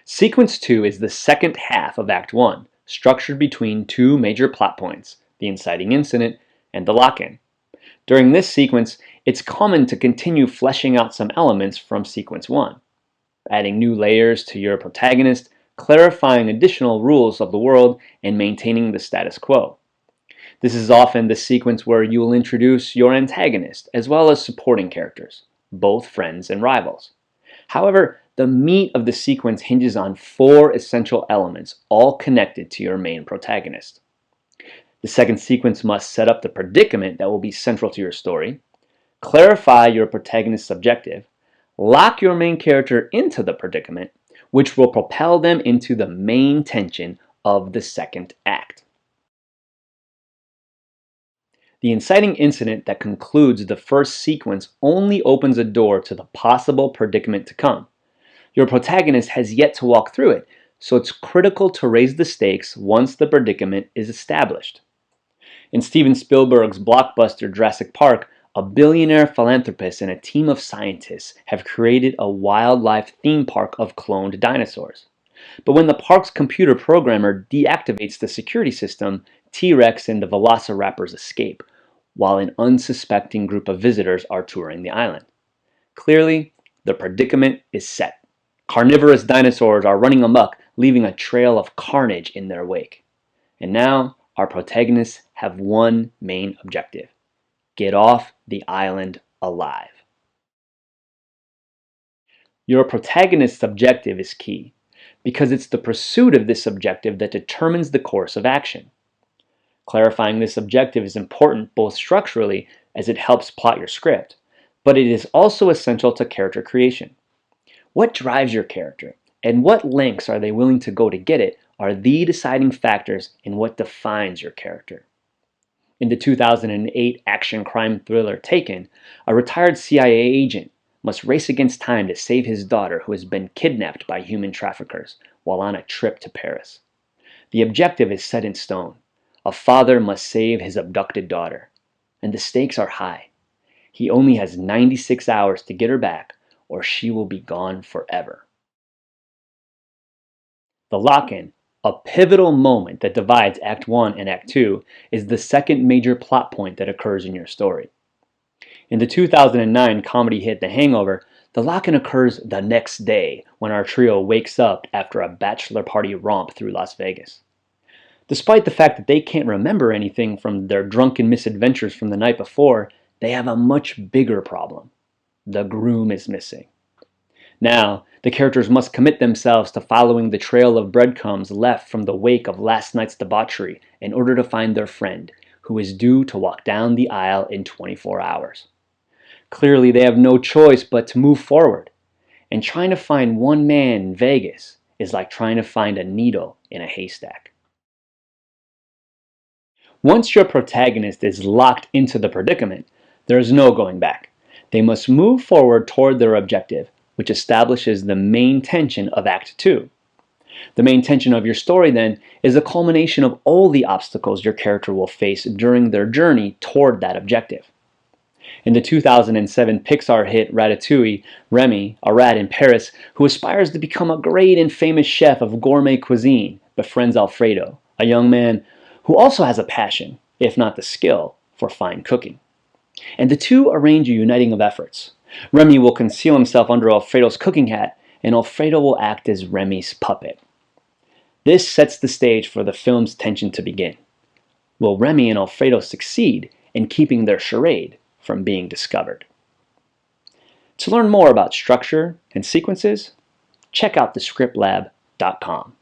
Sequence 2 is the second half of Act 1, structured between two major plot points, the inciting incident and the lock-in. During this sequence, it's common to continue fleshing out some elements from Sequence 1, adding new layers to your protagonist, clarifying additional rules of the world, and maintaining the status quo. This is often the sequence where you will introduce your antagonist, as well as supporting characters, both friends and rivals. However, the meat of the sequence hinges on four essential elements, all connected to your main protagonist. The second sequence must set up the predicament that will be central to your story, clarify your protagonist's objective, lock your main character into the predicament, which will propel them into the main tension of the second act. The inciting incident that concludes the first sequence only opens a door to the possible predicament to come. Your protagonist has yet to walk through it, so it's critical to raise the stakes once the predicament is established. In Steven Spielberg's blockbuster Jurassic Park, a billionaire philanthropist and a team of scientists have created a wildlife theme park of cloned dinosaurs. But when the park's computer programmer deactivates the security system, T-Rex and the velociraptors escape, while an unsuspecting group of visitors are touring the island. Clearly, the predicament is set. Carnivorous dinosaurs are running amok, leaving a trail of carnage in their wake. And now, our protagonists have one main objective: get off the island alive. Your protagonist's objective is key, because it's the pursuit of this objective that determines the course of action. Clarifying this objective is important both structurally, as it helps plot your script, but it is also essential to character creation. What drives your character, and what lengths are they willing to go to get it, are the deciding factors in what defines your character. In the 2008 action crime thriller Taken, a retired CIA agent must race against time to save his daughter who has been kidnapped by human traffickers while on a trip to Paris. The objective is set in stone. A father must save his abducted daughter, and the stakes are high. He only has 96 hours to get her back, or she will be gone forever. The lock-in, a pivotal moment that divides Act 1 and Act 2, is the second major plot point that occurs in your story. In the 2009 comedy hit The Hangover, the lock-in occurs the next day when our trio wakes up after a bachelor party romp through Las Vegas. Despite the fact that they can't remember anything from their drunken misadventures from the night before, they have a much bigger problem. The groom is missing. Now, the characters must commit themselves to following the trail of breadcrumbs left from the wake of last night's debauchery in order to find their friend, who is due to walk down the aisle in 24 hours. Clearly, they have no choice but to move forward, and trying to find one man in Vegas is like trying to find a needle in a haystack. Once your protagonist is locked into the predicament, there is no going back. They must move forward toward their objective, which establishes the main tension of Act 2. The main tension of your story, then, is a culmination of all the obstacles your character will face during their journey toward that objective. In the 2007 Pixar hit Ratatouille, Remy, a rat in Paris who aspires to become a great and famous chef of gourmet cuisine, befriends Alfredo, a young man who also has a passion, if not the skill, for fine cooking. And the two arrange a uniting of efforts. Remy will conceal himself under Alfredo's cooking hat, and Alfredo will act as Remy's puppet. This sets the stage for the film's tension to begin. Will Remy and Alfredo succeed in keeping their charade from being discovered? To learn more about structure and sequences, check out thescriptlab.com.